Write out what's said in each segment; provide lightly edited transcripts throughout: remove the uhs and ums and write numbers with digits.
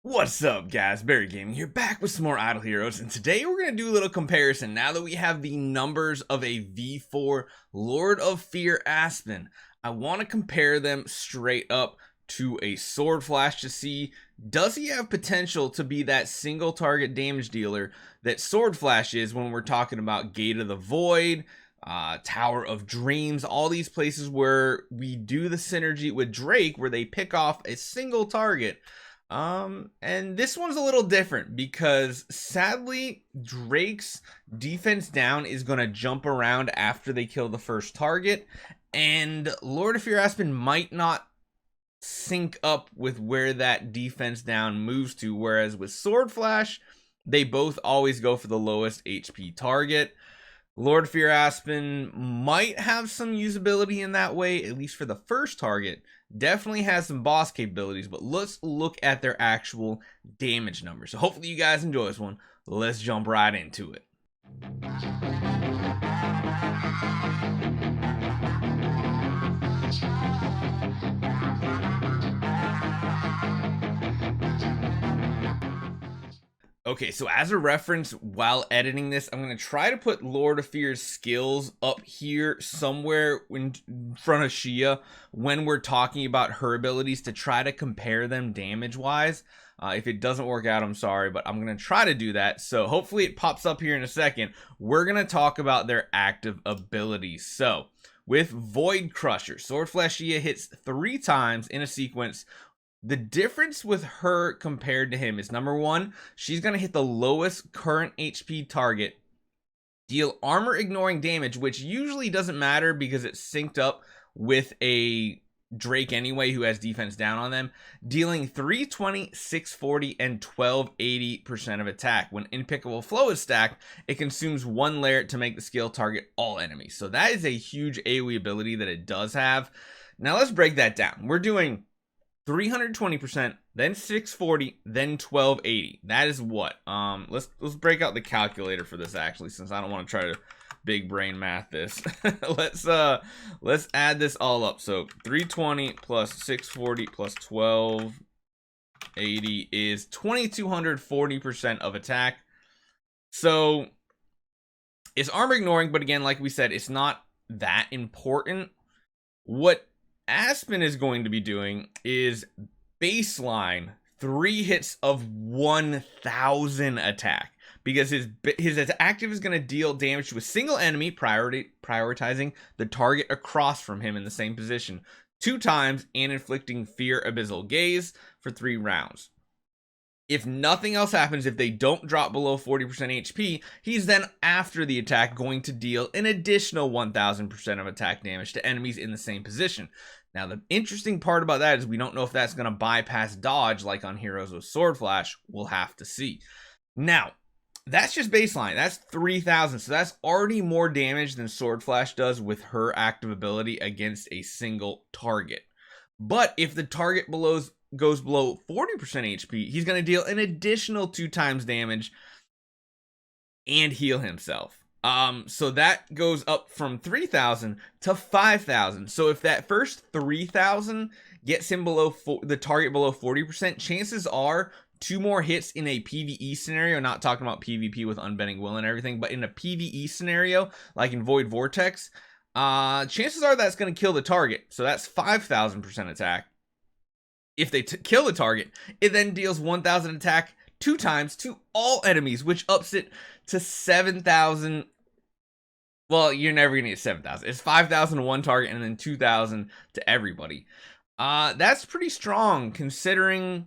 What's up, guys? Barry Gaming here, back with some more Idle Heroes, and today we're going to do a little comparison. Now that we have the numbers of a V4 Lord of Fear Aspen, I want to compare them straight up to a Sword Flash to see, does he have potential to be that single target damage dealer that Sword Flash is when we're talking about Gate of the Void, Tower of Dreams, all these places where we do the synergy with Drake where they pick off a single target. And this one's a little different because sadly Drake's defense down is going to jump around after they kill the first target, and Lord of Fear Aspen might not sync up with where that defense down moves to, whereas with Sword Flash they both always go for the lowest HP target. Lord of Fear Aspen might have some usability in that way, at least for the first target. Definitely has some boss capabilities, but let's look at their actual damage numbers. So hopefully you guys enjoy this one. Let's jump right into it. Okay, so as a reference, while editing this, I'm going to try to put Lord of Fear's skills up here somewhere in front of Shia when we're talking about her abilities to try to compare them damage-wise. If it doesn't work out, I'm sorry, but I'm going to try to do that. So hopefully it pops up here in a second. We're going to talk about their active abilities. So with Void Crusher, Sword Flash Shia hits 3 times in a sequence. The difference with her compared to him is, number one, she's going to hit the lowest current HP target, deal armor ignoring damage, which usually doesn't matter because it's synced up with a Drake anyway who has defense down on them, dealing 320, 640, and 1280% of attack. When Impeccable Flow is stacked, it consumes 1 layer to make the skill target all enemies. So that is a huge AoE ability that it does have. Now let's break that down. We're doing 320%, then 640, then 1280. That is what? Let's break out the calculator for this actually, since I don't want to try to big brain math this. Let's add this all up. So 320 plus 640 plus 1280 is 2240% of attack. So it's armor ignoring, but again, like we said, it's not that important. What Aspen is going to be doing is baseline 3 hits of 1000 attack, because his active is going to deal damage to a single enemy, prioritizing the target across from him in the same position 2 times and inflicting Fear Abyssal Gaze for 3 rounds. If nothing else happens, if they don't drop below 40% HP, he's then, after the attack, going to deal an additional 1000% of attack damage to enemies in the same position. Now, the interesting part about that is we don't know if that's going to bypass dodge like on heroes with Sword Flash. We'll have to see. Now, that's just baseline. That's 3000. So that's already more damage than Sword Flash does with her active ability against a single target. But if the target goes below 40% HP, he's going to deal an additional 2 times damage and heal himself. So that goes up from 3000 to 5000. So if that first 3000 gets him below the target below 40%, chances are 2 more hits in a PvE scenario, not talking about PvP with Unbending Will and everything, but in a PvE scenario like in Void Vortex, chances are that's going to kill the target. So that's 5000% attack. If they kill the target, it then deals 1000 attack 2 times to all enemies, which ups it to 7000. Well, you're never going to get 7000. It's 5000 to one target and then 2000 to everybody. That's pretty strong considering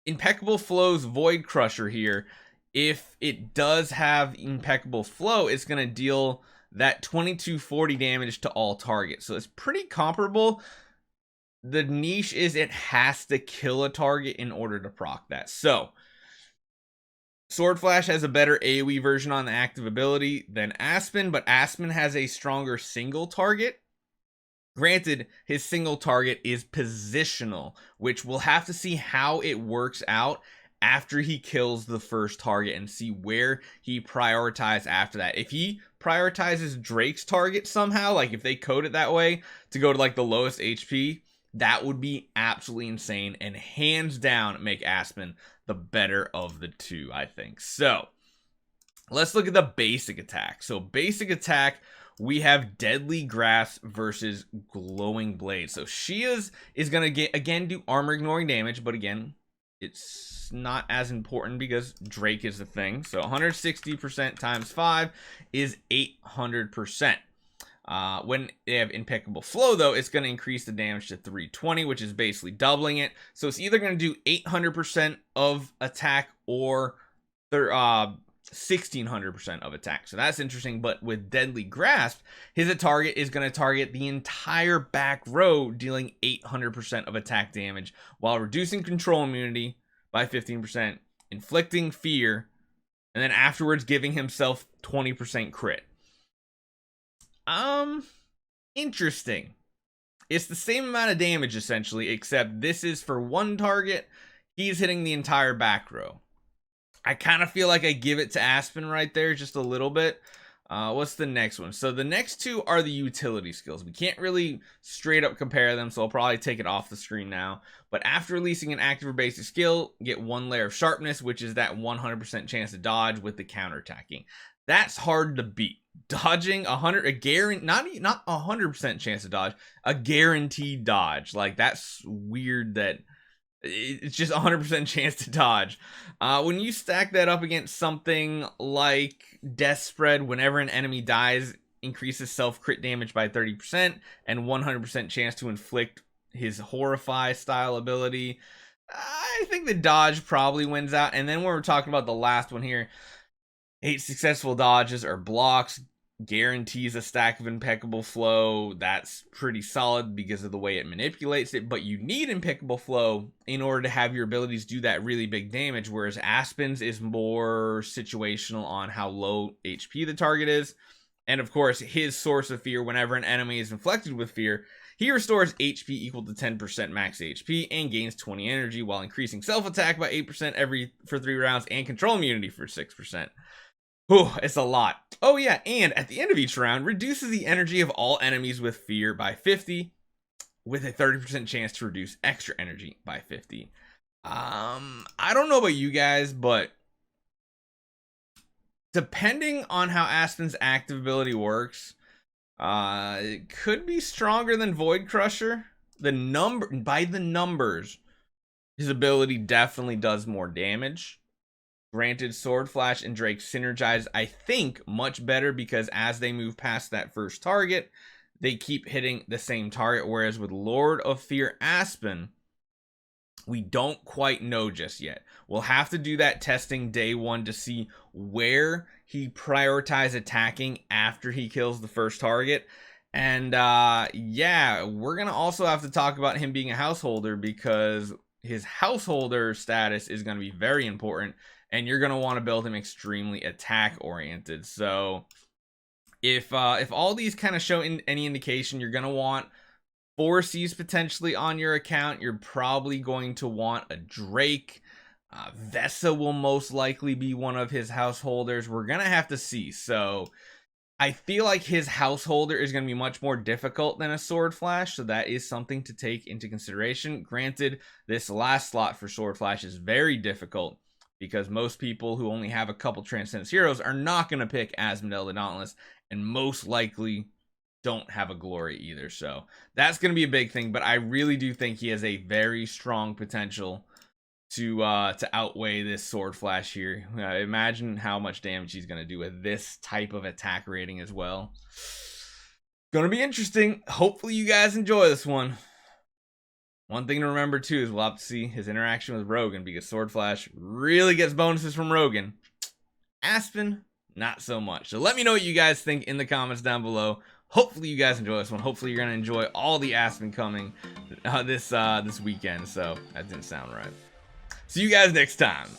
Impeccable Flow's Void Crusher here. If it does have Impeccable Flow, it's going to deal that 2240 damage to all targets. So it's pretty comparable. The niche is it has to kill a target in order to proc that. So Sword Flash has a better AoE version on the active ability than Aspen, but Aspen has a stronger single target. Granted, his single target is positional, which we'll have to see how it works out after he kills the first target and see where he prioritizes after that. If he prioritizes Drake's target somehow, like if they code it that way to go to like the lowest HP, that would be absolutely insane and hands down make Aspen the better of the two, I think. So let's look at the basic attack. So basic attack, we have Deadly Grasp versus Glowing Blade. So Shia's is going to get, again, do armor ignoring damage, but again, it's not as important because Drake is the thing. So 160% times 5 is 800%. When they have Impeccable Flow, though, it's going to increase the damage to 320, which is basically doubling it. So it's either going to do 800% of attack or 1600% of attack. So that's interesting. But with Deadly Grasp, his target is going to target the entire back row, dealing 800% of attack damage while reducing control immunity by 15%, inflicting fear, and then afterwards giving himself 20% crit. Interesting. It's the same amount of damage essentially, except this is for one target. He's hitting the entire back row. I kind of feel like I give it to Aspen right there just a little bit. What's the next one? So the next two are the utility skills. We can't really straight up compare them, so I'll probably take it off the screen now. But after releasing an active or basic skill, get one layer of sharpness, which is that 100% chance to dodge with the counterattacking. That's hard to beat. Dodging not 100% chance to dodge, a guaranteed dodge. Like, that's weird that it's just 100% chance to dodge. When you stack that up against something like Death Spread, whenever an enemy dies, increases self crit damage by 30% and 100% chance to inflict his Horrify style ability, I think the dodge probably wins out. And then when we're talking about the last one here, 8 successful dodges or blocks guarantees a stack of Impeccable Flow. That's pretty solid because of the way it manipulates it, but you need Impeccable Flow in order to have your abilities do that really big damage, whereas Aspen's is more situational on how low HP the target is. And of course, his Source of Fear, whenever an enemy is inflected with fear, he restores HP equal to 10% max HP and gains 20 energy while increasing self-attack by 8% for 3 rounds and control immunity for 6%. Whew, it's a lot. Oh yeah, and at the end of each round, reduces the energy of all enemies with fear by 50, with a 30% chance to reduce extra energy by 50. I don't know about you guys, but depending on how Aspen's active ability works, it could be stronger than Void Crusher. By the numbers, his ability definitely does more damage. Granted, Sword Flash and Drake synergize, I think, much better because as they move past that first target, they keep hitting the same target. Whereas with Lord of Fear Aspen, we don't quite know just yet. We'll have to do that testing day one to see where he prioritizes attacking after he kills the first target. And yeah, we're going to also have to talk about him being a householder because his householder status is going to be very important. And you're going to want to build him extremely attack oriented. So if all these kind of show any indication, you're going to want 4 C's potentially on your account. You're probably going to want a Drake. Vesa will most likely be one of his householders. We're going to have to see. So I feel like his householder is going to be much more difficult than a Sword Flash. So that is something to take into consideration. Granted, this last slot for Sword Flash is very difficult, because most people who only have a couple Transcendence Heroes are not going to pick Asmodel the Dauntless, and most likely don't have a Glory either. So that's going to be a big thing, but I really do think he has a very strong potential to outweigh this Sword Flash here. Imagine how much damage he's going to do with this type of attack rating as well. Going to be interesting. Hopefully you guys enjoy this one. One thing to remember too is we'll have to see his interaction with Rogan, because Sword Flash really gets bonuses from Rogan. Aspen, not so much. So let me know what you guys think in the comments down below. Hopefully you guys enjoy this one. Hopefully you're gonna enjoy all the Aspen coming this weekend. So that didn't sound right. See you guys next time.